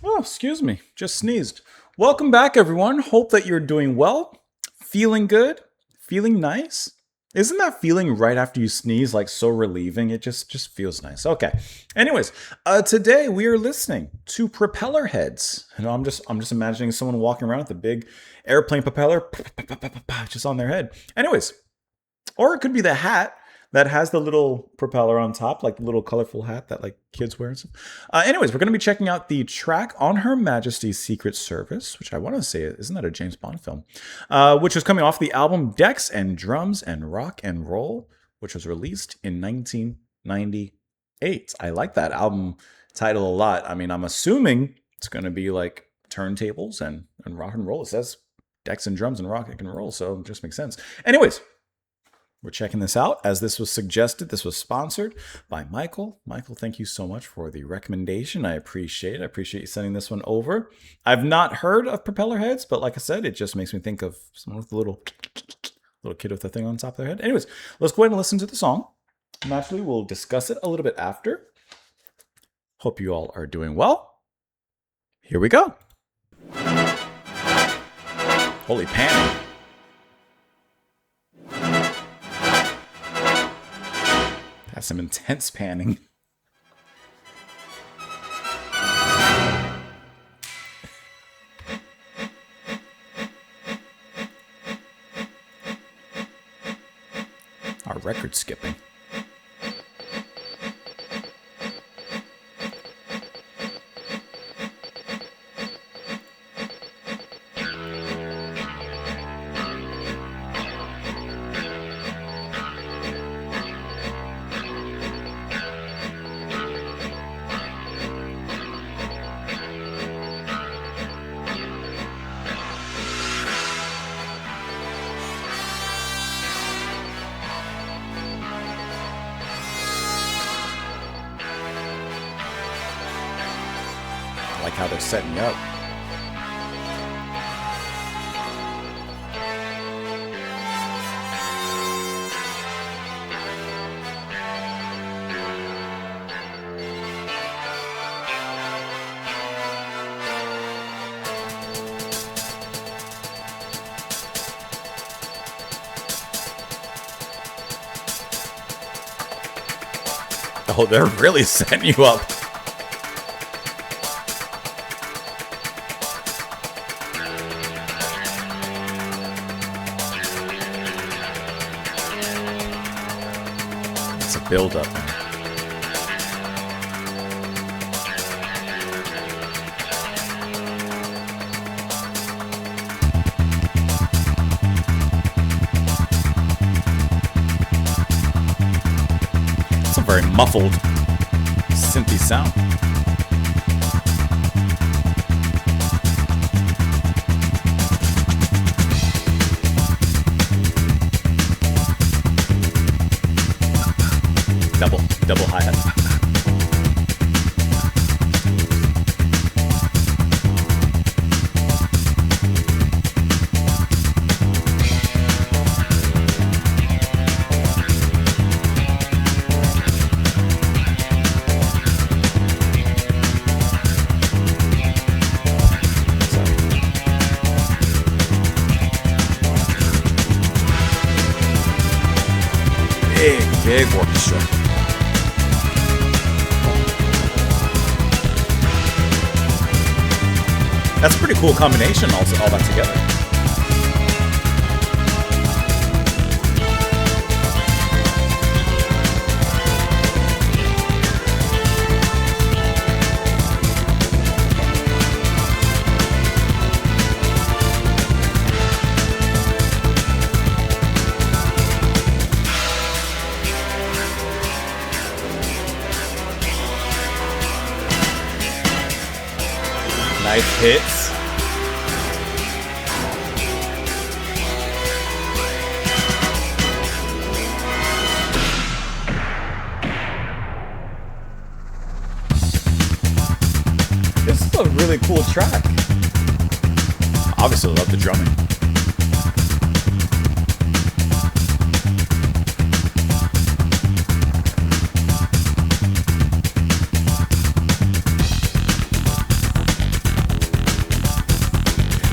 Oh, excuse me. Just sneezed. Welcome back, everyone. Hope that you're doing well, feeling good, feeling nice. Isn't that feeling right after you sneeze like so relieving? It just feels nice. Okay. Anyways, today we are listening to Propellerheads. I'm just imagining someone walking around with a big airplane propeller just on their head. Anyways, or it could be the hat that has the little propeller on top, like the little colorful hat that like kids wear. Anyways, we're going to be checking out the track on Her Majesty's Secret Service, which I want to say, isn't that a James Bond film? Which is coming off the album Decks and Drums and Rock and Roll, which was released in 1998. I like that album title a lot. I mean, I'm assuming it's going to be like turntables and rock and roll. It says Decks and Drums and Rock and Roll, so it just makes sense. Anyways, we're checking this out as this was suggested. This was sponsored by Michael. Michael, thank you so much for the recommendation. I appreciate it. I appreciate you sending this one over. I've not heard of Propellerheads, but like I said, it just makes me think of someone with a little kid with a thing on top of their head. Anyways, let's go ahead and listen to the song. Naturally, we'll discuss it a little bit after. Hope you all are doing well. Here we go. Holy pan. That's some intense panning. Our record skipping. I like how they're setting you up. Oh, they're really setting you up. It's a build-up. It's a very muffled, synthy sound. Double hi-hat. Big orchestra. That's a pretty cool combination, all that together. Nice hits. This is a really cool track. Obviously, I love the drumming.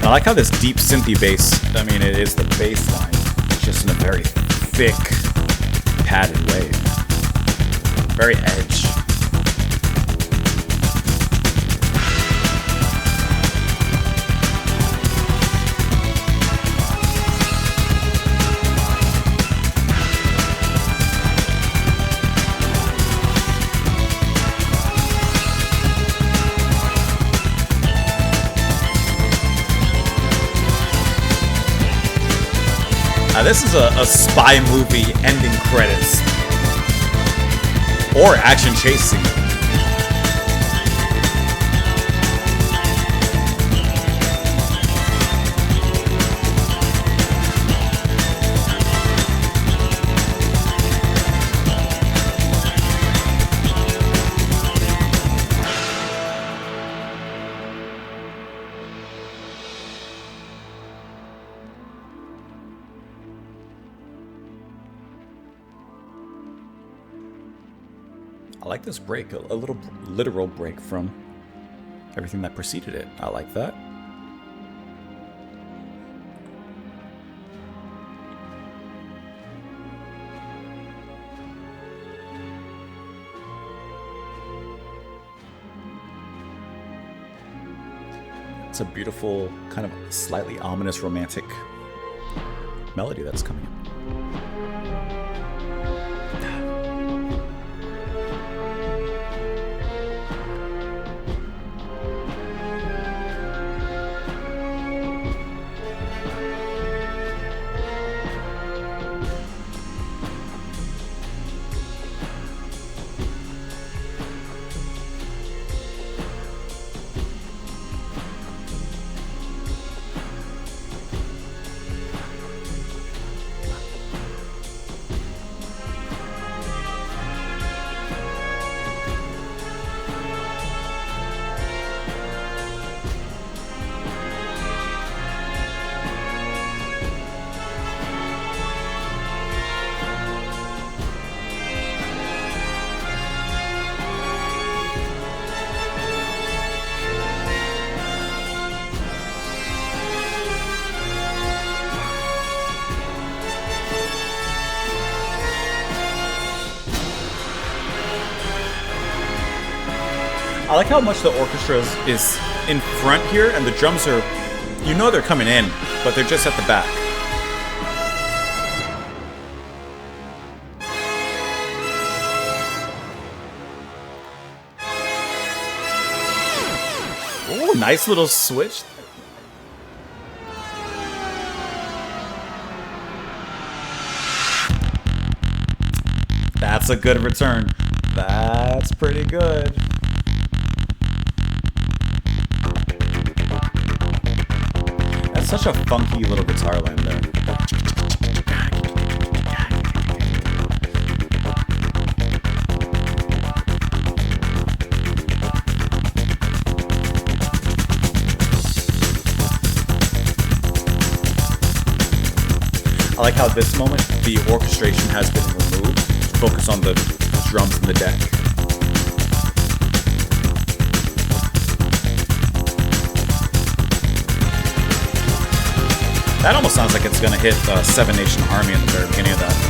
I like how this deep synthy bass, I mean, it is the bass line, it's just in a very thick, padded way. Very edge. This is a spy movie ending credits. Or action chase scene. I like this break, a little literal break from everything that preceded it. I like that. It's a beautiful, kind of slightly ominous, romantic melody that's coming in. I like how much the orchestra is in front here, and the drums are, you know they're coming in, but they're just at the back. Ooh, nice little switch. That's a good return. That's pretty good. Such a funky little guitar line there. I like how this moment the orchestration has been removed to focus on the drums and the deck. That almost sounds like it's going to hit Seven Nation Army in the very beginning of that.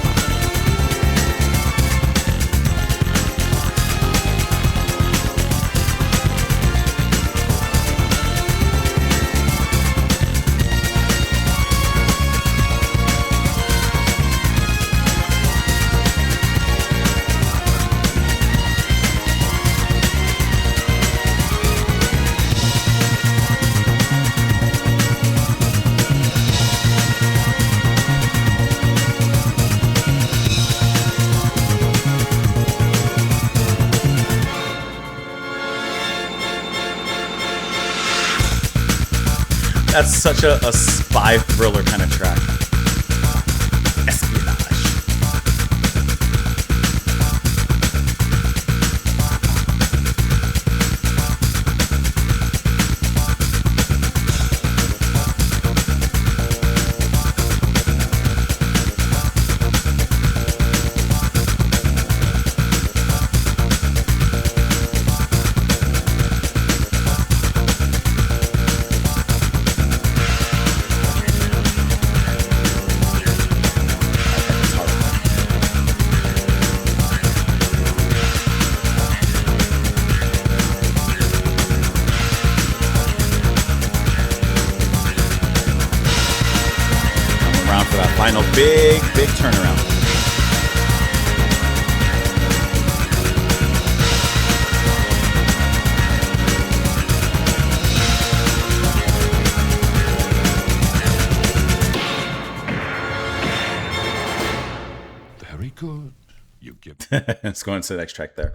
That's such a spy thriller kind of track. Espionage. final big turnaround. Very good. You give. Let's go into the next track there.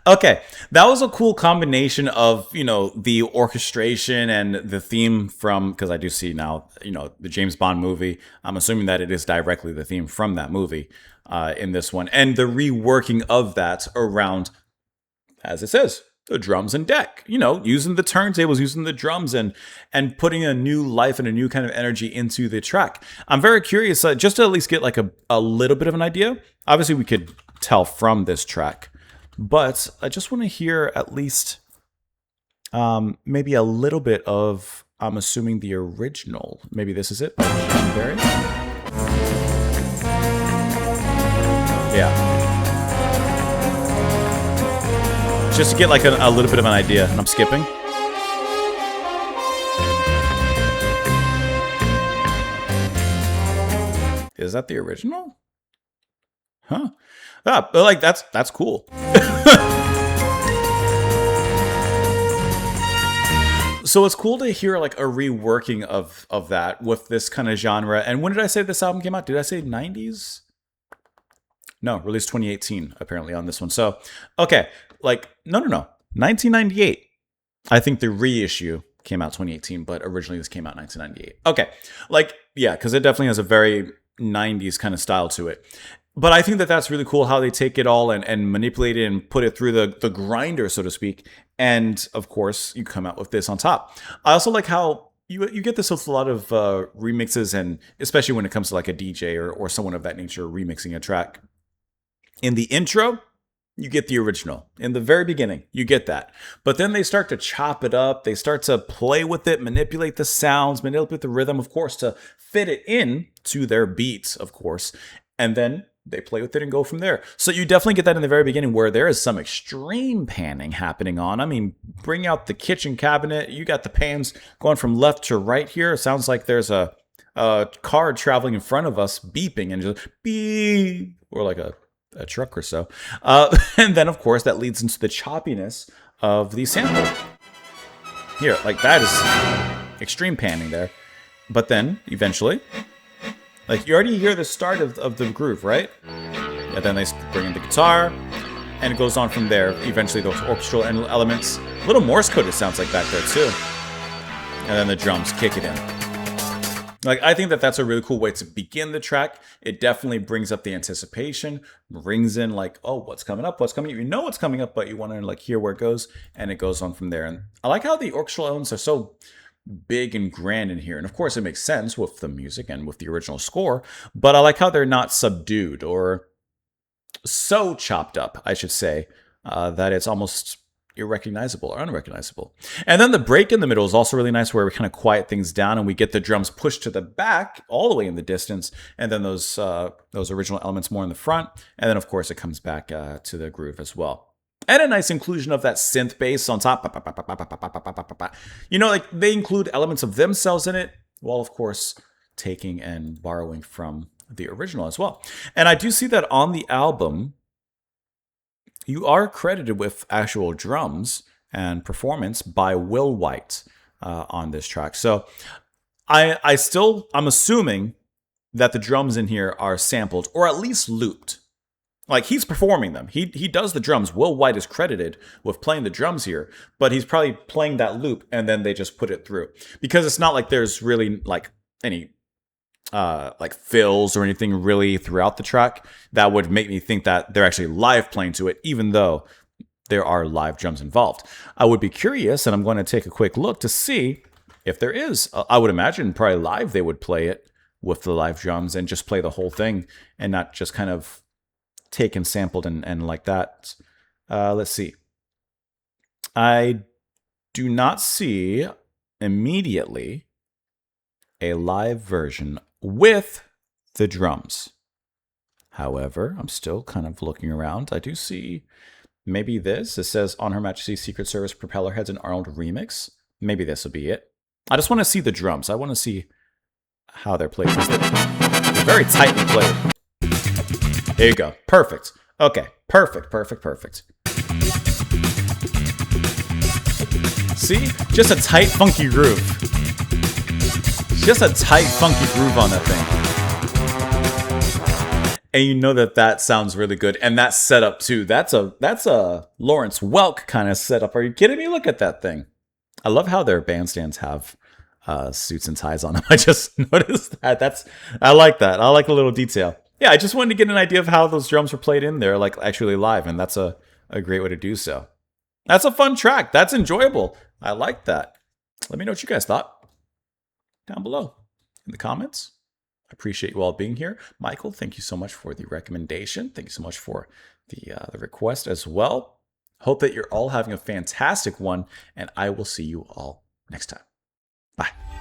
Okay, that was a cool combination of, you know, the orchestration and the theme from, because I do see now, you know, the James Bond movie. I'm assuming that it is directly the theme from that movie in this one, and the reworking of that around, as it says, the drums and deck. You know, using the turntables, using the drums, and putting a new life and a new kind of energy into the track. I'm very curious, just to at least get like a little bit of an idea. Obviously, we could tell from this track, but I just want to hear at least maybe a little bit of, I'm assuming, the original. Maybe this is it by Sean Berry. Yeah. Just to get like a little bit of an idea, and I'm skipping. Is that the original? Huh. Ah, but like that's cool. So it's cool to hear like a reworking of that with this kind of genre. And when did I say this album came out? Did I say 90s? No, released 2018 apparently on this one. So, okay, like no. 1998. I think the reissue came out 2018, but originally this came out 1998. Okay. Like, yeah, because it definitely has a very 90s kind of style to it. But I think that that's really cool how they take it all and manipulate it and put it through the grinder, so to speak. And of course, you come out with this on top. I also like how you get this with a lot of remixes, and especially when it comes to like a DJ or someone of that nature remixing a track. In the intro, you get the original. In the very beginning, you get that. But then they start to chop it up. They start to play with it, manipulate the sounds, manipulate the rhythm, of course, to fit it in to their beats, of course. And then they play with it and go from there. So you definitely get that in the very beginning where there is some extreme panning happening on. I mean, bring out the kitchen cabinet. You got the pans going from left to right here. It sounds like there's a car traveling in front of us beeping and just beep, or like a truck or so. And then, of course, that leads into the choppiness of the sample. Here, like that is extreme panning there. But then, eventually, like you already hear the start of the groove, right? And then they bring in the guitar, and it goes on from there. Eventually, those orchestral elements, a little Morse code it sounds like back there too. And then the drums kick it in. Like, I think that that's a really cool way to begin the track. It definitely brings up the anticipation, brings in like, oh, what's coming up? What's coming up? You know what's coming up, but you want to like hear where it goes, and it goes on from there. And I like how the orchestral elements are so big and grand in here. And of course, it makes sense with the music and with the original score, but I like how they're not subdued or so chopped up, I should say, that it's almost irrecognizable or unrecognizable. And then the break in the middle is also really nice, where we kind of quiet things down and we get the drums pushed to the back all the way in the distance, and then those original elements more in the front, and then of course it comes back to the groove as well. And a nice inclusion of that synth bass on top. You know, like they include elements of themselves in it, while of course taking and borrowing from the original as well. And I do see that on the album, you are credited with actual drums and performance by Will White on this track. So I'm assuming that the drums in here are sampled or at least looped. Like he's performing them. He does the drums. Will White is credited with playing the drums here, but he's probably playing that loop and then they just put it through. Because it's not like there's really like any like fills or anything really throughout the track that would make me think that they're actually live playing to it, even though there are live drums involved. I would be curious, and I'm going to take a quick look to see if there is. I would imagine probably live they would play it with the live drums and just play the whole thing and not just kind of taken, sampled, and like that. Let's see. I do not see immediately a live version with the drums. However, I'm still kind of looking around. I do see maybe this. It says On Her Majesty's Secret Service Propellerheads and Arnold Remix. Maybe this will be it. I just want to see the drums. I want to see how they're played. They're very tightly played. There you go. Perfect. Okay. Perfect. See? Just a tight, funky groove. Just a tight, funky groove on that thing. And you know that sounds really good. And that setup too. That's a Lawrence Welk kind of setup. Are you kidding me? Look at that thing. I love how their bandstands have suits and ties on them. I just noticed that. I like that. I like the little detail. Yeah, I just wanted to get an idea of how those drums were played in there, like actually live, and that's a great way to do so. That's a fun track. That's enjoyable. I like that. Let me know what you guys thought down below in the comments. I appreciate you all being here. Michael, thank you so much for the recommendation. Thank you so much for the request as well. Hope that you're all having a fantastic one, and I will see you all next time. Bye.